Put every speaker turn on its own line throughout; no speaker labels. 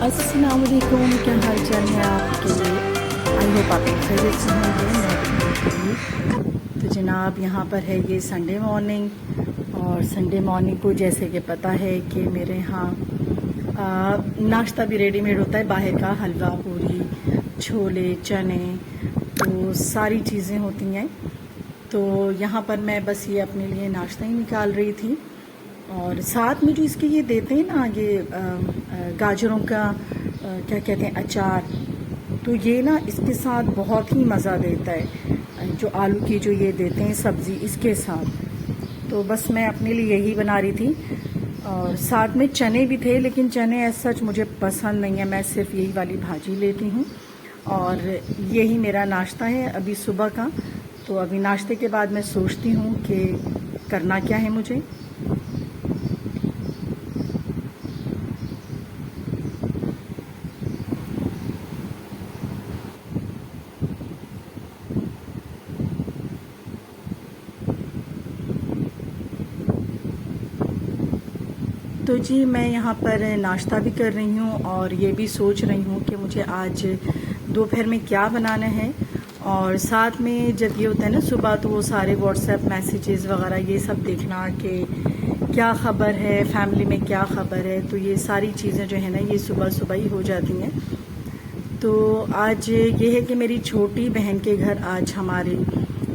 अस्सलाम वालेकुम, क्या हाल चाल है आपके? आई होप आप खैरियत से होंगे। मैं भी ठीक। तो जनाब यहाँ पर है ये संडे मॉर्निंग, और संडे मॉर्निंग को जैसे कि पता है कि मेरे यहाँ नाश्ता भी रेडीमेड होता है, बाहर का हलवा पूरी छोले चने तो सारी चीज़ें होती हैं। तो यहाँ पर मैं बस ये अपने लिए नाश्ता ही निकाल रही थी, और साथ में जो इसके ये देते हैं ना, ये गाजरों का क्या कहते हैं अचार, तो ये ना इसके साथ बहुत ही मज़ा देता है, जो आलू की जो ये देते हैं सब्ज़ी इसके साथ। तो बस मैं अपने लिए यही बना रही थी, और साथ में चने भी थे, लेकिन चने एज सच मुझे पसंद नहीं है, मैं सिर्फ यही वाली भाजी लेती हूँ। और यही मेरा नाश्ता है अभी सुबह का। तो अभी नाश्ते के बाद मैं सोचती हूँ कि करना क्या है मुझे। तो जी मैं यहाँ पर नाश्ता भी कर रही हूँ, और ये भी सोच रही हूँ कि मुझे आज दोपहर में क्या बनाना है। और साथ में जब ये होता है ना सुबह, तो वो सारे व्हाट्सएप मैसेजेस वगैरह ये सब देखना कि क्या ख़बर है, फैमिली में क्या ख़बर है, तो ये सारी चीज़ें जो है ना ये सुबह सुबह ही हो जाती हैं। तो आज ये है कि मेरी छोटी बहन के घर आज हमारी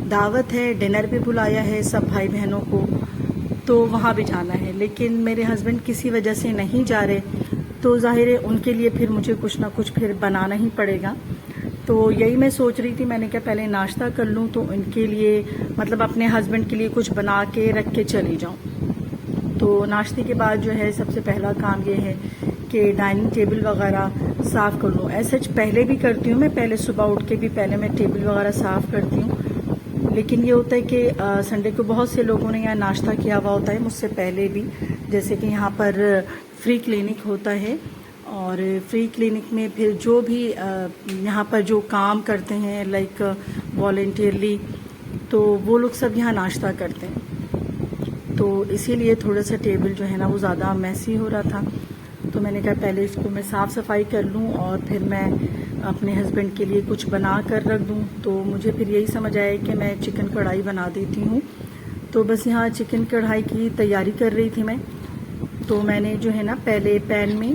दावत है, डिनर पे बुलाया है सब भाई बहनों को, तो वहाँ भी जाना है। लेकिन मेरे हस्बैंड किसी वजह से नहीं जा रहे, तो ज़ाहिर है उनके लिए फिर मुझे कुछ ना कुछ फिर बनाना ही पड़ेगा। तो यही मैं सोच रही थी, मैंने कहा पहले नाश्ता कर लूँ, तो उनके लिए मतलब अपने हस्बैंड के लिए कुछ बना के रख के चली जाऊँ। तो नाश्ते के बाद जो है सबसे पहला काम ये है कि डाइनिंग टेबल वगैरह साफ़ कर लूँ। ऐसे पहले भी करती हूँ मैं, पहले सुबह उठ के भी पहले मैं टेबल वगैरह साफ़ करती हूँ। लेकिन ये होता है कि संडे को बहुत से लोगों ने यहाँ नाश्ता किया हुआ होता है मुझसे पहले भी, जैसे कि यहाँ पर फ्री क्लिनिक होता है, और फ्री क्लिनिक में फिर जो भी यहाँ पर जो काम करते हैं लाइक वॉलेंटियरली, तो वो लोग सब यहाँ नाश्ता करते हैं। तो इसीलिए थोड़ा सा टेबल जो है ना वो ज़्यादा मैसी हो रहा था, तो मैंने कहा पहले इसको मैं साफ़ सफाई कर लूँ और फिर मैं अपने हस्बैंड के लिए कुछ बना कर रख दूँ। तो मुझे फिर यही समझ आया कि मैं चिकन कढ़ाई बना देती हूँ। तो बस यहाँ चिकन कढ़ाई की तैयारी कर रही थी मैं। तो मैंने जो है ना पहले पैन में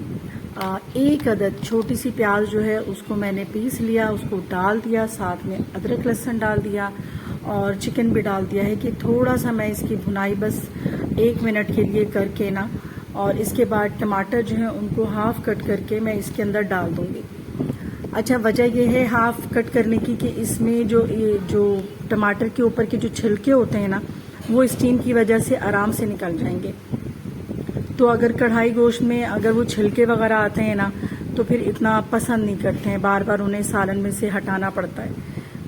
एक अदद छोटी सी प्याज जो है उसको मैंने पीस लिया, उसको डाल दिया, साथ में अदरक लहसुन डाल दिया और चिकन भी डाल दिया है कि थोड़ा सा मैं इसकी भुनाई बस 1 मिनट के लिए करके ना, और इसके बाद टमाटर जो है उनको हाफ कट करके मैं इसके अंदर डाल दूंगी। अच्छा, वजह यह है हाफ कट करने की कि इसमें जो टमाटर के ऊपर के जो छिलके होते हैं ना, वो स्टीम की वजह से आराम से निकल जाएंगे। तो अगर कढ़ाई गोश्त में अगर वो छिलके वगैरह आते हैं ना, तो फिर इतना पसंद नहीं करते हैं, बार बार उन्हें सालन में से हटाना पड़ता है।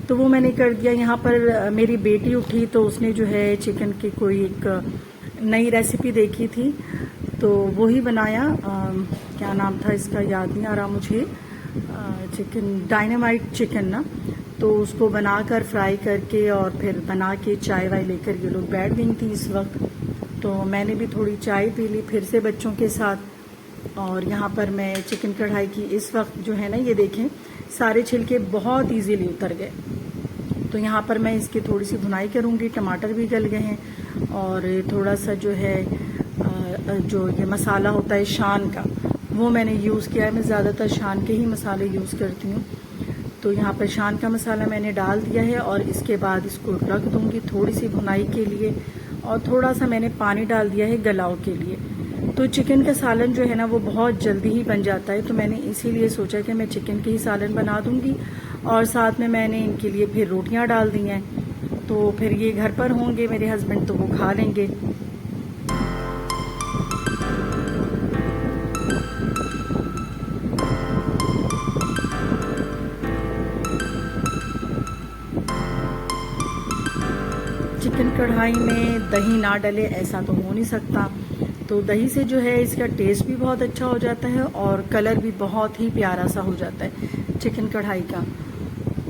तो वो मैंने कर दिया। यहाँ पर मेरी बेटी उठी तो उसने जो है चिकन की कोई एक नई रेसिपी देखी थी, तो वो ही बनाया। क्या नाम था इसका याद नहीं आ रहा मुझे, चिकन डायनामाइट चिकन ना, तो उसको बनाकर फ्राई करके और फिर बना के चाय वाय लेकर ये लोग बैठ गई थी इस वक्त। तो मैंने भी थोड़ी चाय पी ली फिर से बच्चों के साथ। और यहाँ पर मैं चिकन कढ़ाई की इस वक्त जो है ना ये देखें सारे छिलके बहुत इजीली उतर गए। तो यहाँ पर मैं इसकी थोड़ी सी भुनाई करूँगी, टमाटर भी गल गए हैं, और थोड़ा सा जो है जो ये मसाला होता है शान का वो मैंने यूज़ किया है। मैं ज़्यादातर शान के ही मसाले यूज़ करती हूँ। तो यहाँ पर शान का मसाला मैंने डाल दिया है, और इसके बाद इसको रख दूँगी थोड़ी सी भुनाई के लिए, और थोड़ा सा मैंने पानी डाल दिया है गलाव के लिए। तो चिकन का सालन जो है ना वो बहुत जल्दी ही बन जाता है, तो मैंने इसीलिए सोचा कि मैं चिकन के ही सालन बना दूँगी, और साथ में मैंने इनके लिए फिर रोटियाँ डाल दी हैं। तो फिर ये घर पर होंगे मेरे हस्बैंड, तो वो खा लेंगे। चिकन कढ़ाई में दही ना डले ऐसा तो हो नहीं सकता। तो दही से जो है इसका टेस्ट भी बहुत अच्छा हो जाता है और कलर भी बहुत ही प्यारा सा हो जाता है चिकन कढ़ाई का।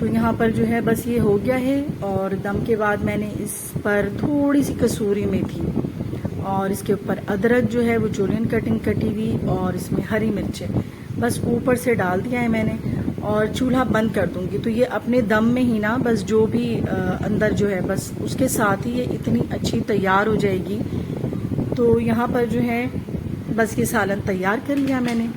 तो यहाँ पर जो है बस ये हो गया है। और दम के बाद मैंने इस पर थोड़ी सी कसूरी मेथी और इसके ऊपर अदरक जो है वो जुलियन कटिंग कटी हुई और इसमें हरी मिर्चें बस ऊपर से डाल दिया है मैंने और चूल्हा बंद कर दूंगी। तो ये अपने दम में ही ना बस जो भी अंदर जो है बस उसके साथ ही ये इतनी अच्छी तैयार हो जाएगी। तो यहाँ पर जो है बस ये सालन तैयार कर लिया मैंने।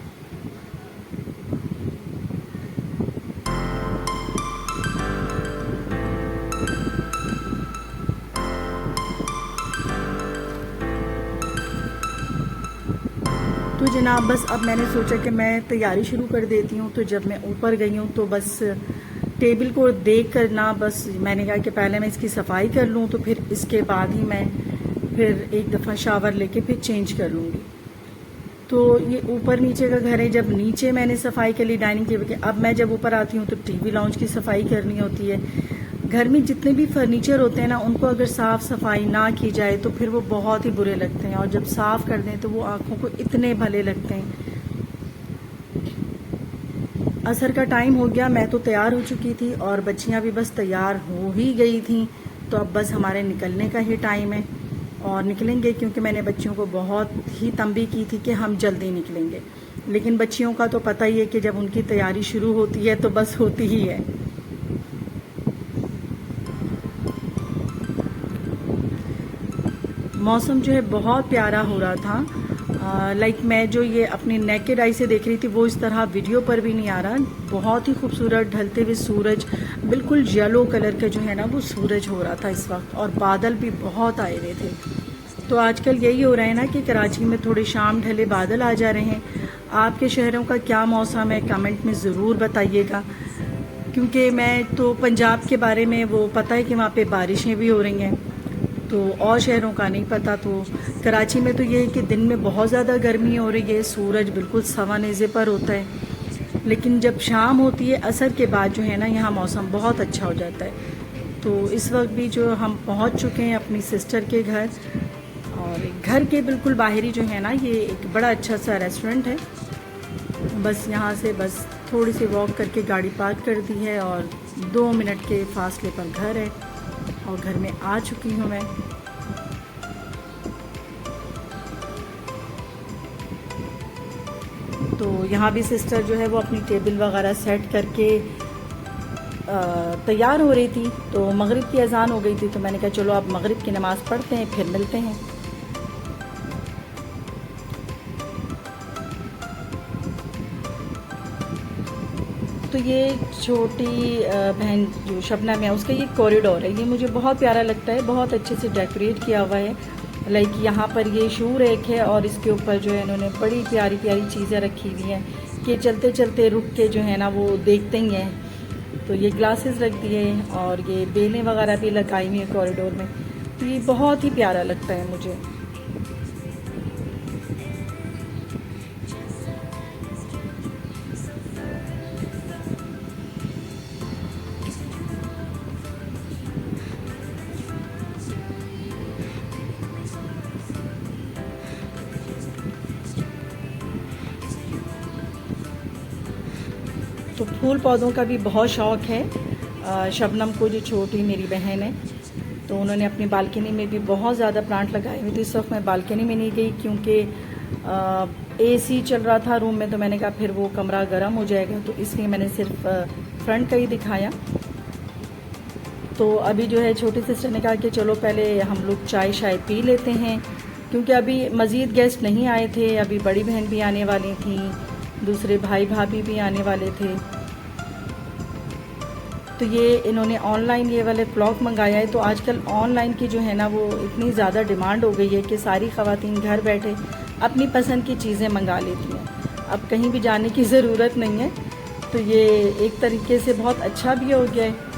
तो जनाब बस अब मैंने सोचा कि मैं तैयारी शुरू कर देती हूँ। तो जब मैं ऊपर गई हूँ तो बस टेबल को देख कर ना बस मैंने कहा कि पहले मैं इसकी सफाई कर लूँ तो फिर इसके बाद ही मैं फिर एक दफ़ा शावर लेके फिर चेंज कर लूँगी। तो ये ऊपर नीचे का घर है। जब नीचे मैंने सफाई कर ली डाइनिंग टेबल की, अब मैं जब ऊपर आती हूँ तो टीवी लाउंज की सफाई करनी होती है। घर में जितने भी फर्नीचर होते हैं ना उनको अगर साफ सफाई ना की जाए तो फिर वो बहुत ही बुरे लगते हैं और जब साफ कर दें तो वो आंखों को इतने भले लगते हैं। असर का टाइम हो गया, मैं तो तैयार हो चुकी थी और बच्चियां भी बस तैयार हो ही गई थी। तो अब बस हमारे निकलने का ही टाइम है और निकलेंगे क्योंकि मैंने बच्चियों को बहुत ही तंबीह की थी कि हम जल्दी निकलेंगे। लेकिन बच्चियों का तो पता ही है कि जब उनकी तैयारी शुरू होती है तो बस होती ही है। मौसम जो है बहुत प्यारा हो रहा था। लाइक मैं जो ये अपनी नेकेड आई से देख रही थी वो इस तरह वीडियो पर भी नहीं आ रहा। बहुत ही खूबसूरत ढलते हुए सूरज, बिल्कुल येलो कलर का जो है ना वो सूरज हो रहा था इस वक्त और बादल भी बहुत आए हुए थे। तो आजकल यही हो रहा है ना कि कराची में थोड़े शाम ढले बादल आ जा रहे हैं। आपके शहरों का क्या मौसम है कमेंट में ज़रूर बताइएगा, क्योंकि मैं तो पंजाब के बारे में वो पता है कि वहाँ पे बारिशें भी हो रही हैं, तो और शहरों का नहीं पता। तो कराची में तो ये है कि दिन में बहुत ज़्यादा गर्मी हो रही है, सूरज बिल्कुल सवा नेज़े पर होता है, लेकिन जब शाम होती है असर के बाद जो है ना यहाँ मौसम बहुत अच्छा हो जाता है। तो इस वक्त भी जो हम पहुँच चुके हैं अपनी सिस्टर के घर और घर के बिल्कुल बाहरी जो है ना ये एक बड़ा अच्छा सा रेस्टोरेंट है। बस यहाँ से बस थोड़ी सी वॉक करके गाड़ी पार्क कर दी है और 2 मिनट के फासले पर घर है और घर में आ चुकी हूँ मैं। तो यहाँ भी सिस्टर जो है वो अपनी टेबल वगैरह सेट करके तैयार हो रही थी। तो मगरिब की अजान हो गई थी तो मैंने कहा चलो अब मगरिब की नमाज़ पढ़ते हैं फिर मिलते हैं। तो ये छोटी बहन जो शबनम है उसका ये कॉरिडोर है, ये मुझे बहुत प्यारा लगता है, बहुत अच्छे से डेकोरेट किया हुआ है। लाइक यहाँ पर ये शू रैक है और इसके ऊपर जो है इन्होंने बड़ी प्यारी प्यारी चीज़ें रखी हुई हैं कि चलते चलते रुक के जो है ना वो देखते ही हैं। तो ये ग्लासेस रख दिए और ये बेलें वगैरह भी लगाई हुई हैं कॉरिडोर में। तो ये बहुत ही प्यारा लगता है मुझे। तो फूल पौधों का भी बहुत शौक़ है शबनम को, जो छोटी मेरी बहन है। तो उन्होंने अपनी बालकनी में भी बहुत ज़्यादा प्लांट लगाए हुए थे। इस वक्त मैं बालकनी में नहीं गई क्योंकि एसी चल रहा था रूम में, तो मैंने कहा फिर वो कमरा गर्म हो जाएगा, तो इसलिए मैंने सिर्फ फ्रंट का ही दिखाया। तो अभी जो है छोटी सिस्टर ने कहा कि चलो पहले हम लोग चाय शाय पी लेते हैं, क्योंकि अभी मज़ीद गेस्ट नहीं आए थे। अभी बड़ी बहन भी आने वाली थी, दूसरे भाई भाभी भी आने वाले थे। तो ये इन्होंने ऑनलाइन ये वाले क्लॉक मंगाया है। तो आजकल ऑनलाइन की जो है ना वो इतनी ज़्यादा डिमांड हो गई है कि सारी ख़वातीन घर बैठे अपनी पसंद की चीज़ें मंगा लेती हैं, अब कहीं भी जाने की ज़रूरत नहीं है। तो ये एक तरीके से बहुत अच्छा भी हो गया है।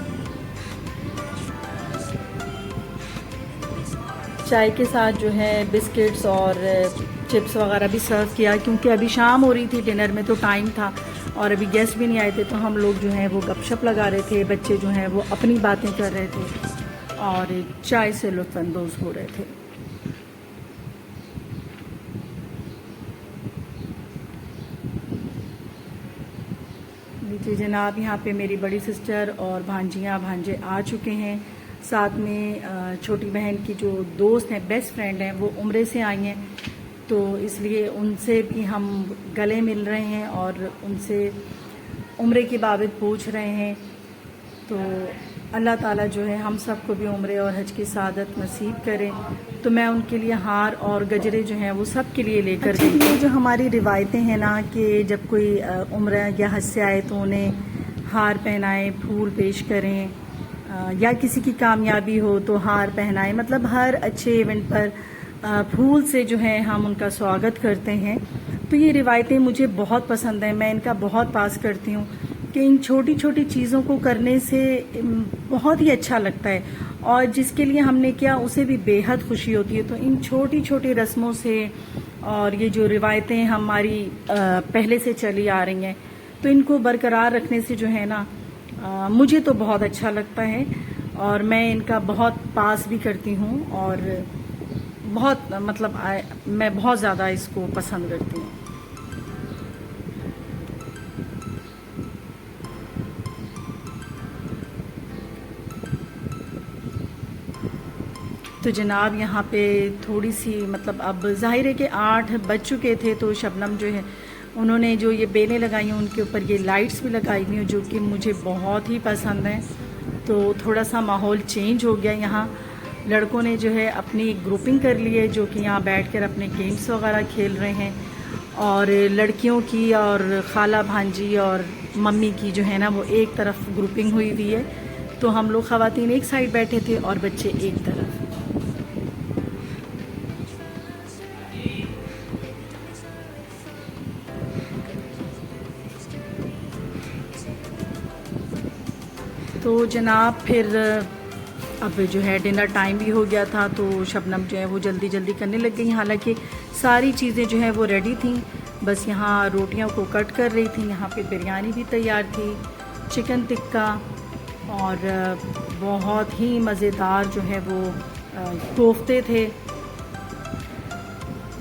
चाय के साथ जो है बिस्किट्स और चिप्स वगैरह भी सर्व किया, क्योंकि अभी शाम हो रही थी, डिनर में तो टाइम था और अभी गेस्ट भी नहीं आए थे। तो हम लोग जो हैं वो गपशप लगा रहे थे, बच्चे जो हैं वो अपनी बातें कर रहे थे। और चाय से लुत्फ़अंदोज़ हो रहे थे। लीजिए जनाब, यहाँ पे मेरी बड़ी सिस्टर और भांजियाँ भांजे आ चुके हैं। साथ में छोटी बहन की जो दोस्त हैं, बेस्ट फ्रेंड हैं, वो उम्रे से आई हैं, तो इसलिए उनसे भी हम गले मिल रहे हैं और उनसे उम्रे की बाबत पूछ रहे हैं। तो अल्लाह ताला जो है हम सबको भी उम्रे और हज की सादत नसीब करें। तो मैं उनके लिए हार और गजरे जो हैं वो सब के लिए लेकर गई। ये जो हमारी रिवायतें हैं ना कि जब कोई उम्रा या हज से आए तो उन्हें हार पहनाएं, फूल पेश करें, या किसी की कामयाबी हो तो हार पहनाएं, मतलब हर अच्छे इवेंट पर फूल से जो है हम उनका स्वागत करते हैं। तो ये रिवायतें मुझे बहुत पसंद हैं, मैं इनका बहुत पास करती हूँ कि इन छोटी छोटी चीज़ों को करने से बहुत ही अच्छा लगता है और जिसके लिए हमने किया उसे भी बेहद खुशी होती है। तो इन छोटी छोटी रस्मों से और ये जो रिवायतें हमारी पहले से चली आ रही हैं, तो इनको बरकरार रखने से जो है ना मुझे तो बहुत अच्छा लगता है और मैं इनका बहुत पास भी करती हूँ और बहुत मतलब मैं बहुत ज़्यादा इसको पसंद करती हूँ। तो जनाब यहाँ पे थोड़ी सी मतलब अब ज़ाहिर है कि 8 बज चुके थे, तो शबनम जो है उन्होंने जो ये बेलें लगाई हैं उनके ऊपर ये लाइट्स भी लगाई हुई हैं जो कि मुझे बहुत ही पसंद हैं। तो थोड़ा सा माहौल चेंज हो गया। यहाँ लड़कों ने जो है अपनी ग्रुपिंग कर ली है जो कि यहाँ बैठकर अपने गेम्स वगैरह खेल रहे हैं और लड़कियों की और खाला भांजी और मम्मी की जो है ना वो एक तरफ ग्रुपिंग हुई हुई है। तो हम लोग ख़वातीन एक साइड बैठे थे और बच्चे एक तरफ। तो जनाब फिर अब जो है डिनर टाइम भी हो गया था, तो शबनम जो है वो जल्दी जल्दी करने लग गई। हालांकि सारी चीज़ें जो है वो रेडी थी, बस यहाँ रोटियों को कट कर रही थी। यहाँ पे बिरयानी भी तैयार थी, चिकन टिक्का और बहुत ही मज़ेदार जो है वो कोफ्ते थे,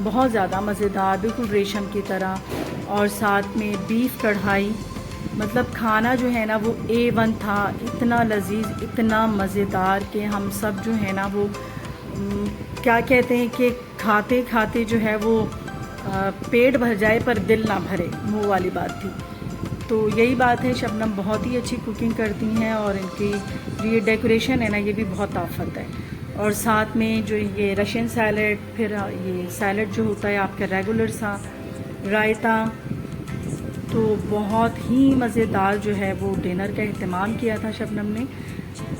बहुत ज़्यादा मज़ेदार, बिल्कुल रेशम की तरह। और साथ में बीफ कढ़ाई, मतलब खाना जो है ना वो A1 था, इतना लजीज, इतना मज़ेदार कि हम सब जो है ना वो क्या कहते हैं कि खाते खाते जो है वो पेट भर जाए पर दिल ना भरे, वो वाली बात थी। तो यही बात है, शबनम बहुत ही अच्छी कुकिंग करती हैं और इनकी जो ये डेकोरेशन है ना ये भी बहुत आफत है। और साथ में जो ये रशियन सैलड, फिर ये सैलड जो होता है आपका रेगुलर सा, रायता, तो बहुत ही मज़ेदार जो है वो डिनर का अहतमाम किया था शबनम ने।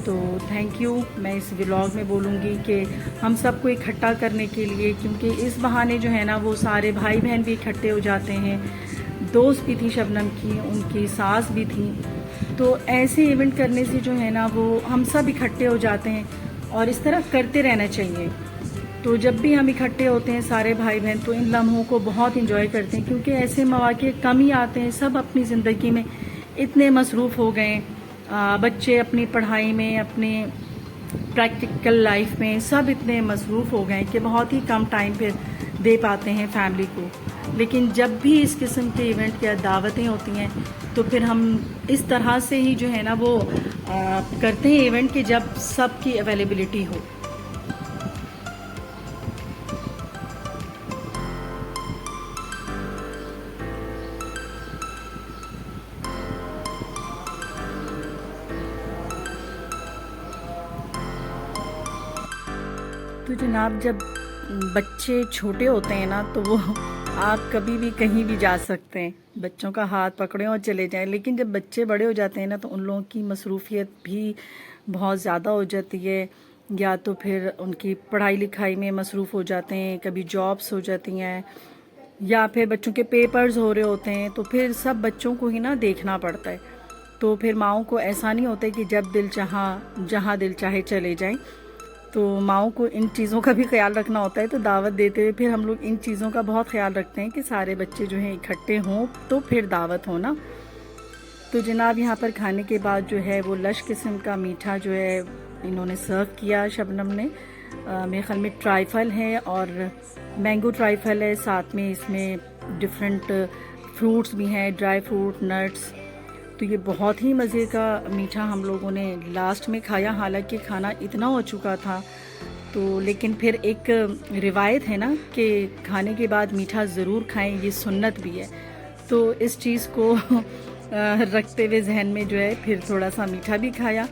तो थैंक यू मैं इस व्लॉग में बोलूँगी कि हम सबको इकट्ठा करने के लिए, क्योंकि इस बहाने जो है ना वो सारे भाई बहन भी इकट्ठे हो जाते हैं। दोस्त भी थी शबनम की, उनकी सास भी थी, तो ऐसे इवेंट करने से जो है ना वो हम सब इकट्ठे हो जाते हैं और इस तरह करते रहना चाहिए। तो जब भी हम इकट्ठे होते हैं सारे भाई बहन तो इन लम्हों को बहुत इंजॉय करते हैं, क्योंकि ऐसे मौके कम ही आते हैं। सब अपनी ज़िंदगी में इतने मसरूफ़ हो गए, बच्चे अपनी पढ़ाई में, अपने प्रैक्टिकल लाइफ में सब इतने मसरूफ़ हो गए कि बहुत ही कम टाइम पे दे पाते हैं फैमिली को। लेकिन जब भी इस किस्म के इवेंट या दावतें होती हैं तो फिर हम इस तरह से ही जो है ना वो करते हैं इवेंट कि जब सबकी अवेलेबिलिटी हो। तो जनाब जब बच्चे छोटे होते हैं ना तो वो आप कभी भी कहीं भी जा सकते हैं, बच्चों का हाथ पकड़ें और चले जाएं। लेकिन जब बच्चे बड़े हो जाते हैं ना तो उन लोगों की मसरूफियत भी बहुत ज़्यादा हो जाती है, या तो फिर उनकी पढ़ाई लिखाई में मसरूफ़ हो जाते हैं, कभी जॉब्स हो जाती हैं, या फिर बच्चों के पेपर्स हो रहे होते हैं, तो फिर सब बच्चों को ही ना देखना पड़ता है। तो फिर माओं को ऐसा नहीं होता कि जब दिल चाहा जहाँ दिल चाहे चले जाएं। तो माओं को इन चीज़ों का भी ख्याल रखना होता है। तो दावत देते हुए फिर हम लोग इन चीज़ों का बहुत ख्याल रखते हैं कि सारे बच्चे जो हैं इकट्ठे हों तो फिर दावत हो ना। तो जनाब यहाँ पर खाने के बाद जो है वो लश किस्म का मीठा जो है इन्होंने सर्व किया शबनम ने। मेरे ख्याल में ट्राइफल है और मैंगो ट्राइफल है, साथ में इसमें डिफरेंट फ्रूट्स भी हैं, ड्राई फ्रूट, नट्स। तो ये बहुत ही मज़े का मीठा हम लोगों ने लास्ट में खाया, हालांकि खाना इतना हो चुका था तो, लेकिन फिर एक रिवायत है ना कि खाने के बाद मीठा ज़रूर खाएं, ये सुन्नत भी है। तो इस चीज़ को रखते हुए जहन में जो है फिर थोड़ा सा मीठा भी खाया,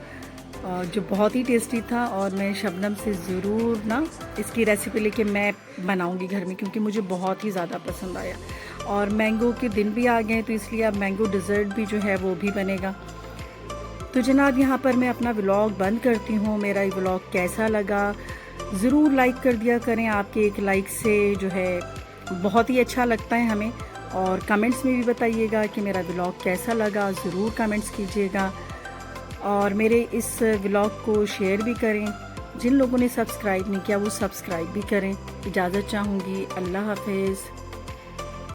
जो बहुत ही टेस्टी था। और मैं शबनम से ज़रूर ना इसकी रेसिपी लेके मैं बनाऊंगी घर में, क्योंकि मुझे बहुत ही ज़्यादा पसंद आया। और मैंगो के दिन भी आ गए तो इसलिए अब मैंगो डिज़र्ट भी जो है वो भी बनेगा। तो जनाब यहाँ पर मैं अपना व्लॉग बंद करती हूँ। मेरा ये व्लॉग कैसा लगा ज़रूर लाइक कर दिया करें, आपके एक लाइक से जो है बहुत ही अच्छा लगता है हमें। और कमेंट्स में भी बताइएगा कि मेरा व्लॉग कैसा लगा, ज़रूर कमेंट्स कीजिएगा। और मेरे इस व्लॉग को शेयर भी करें, जिन लोगों ने सब्सक्राइब नहीं किया वो सब्सक्राइब भी करें। इजाज़त चाहूँगी, अल्लाह हाफिज़।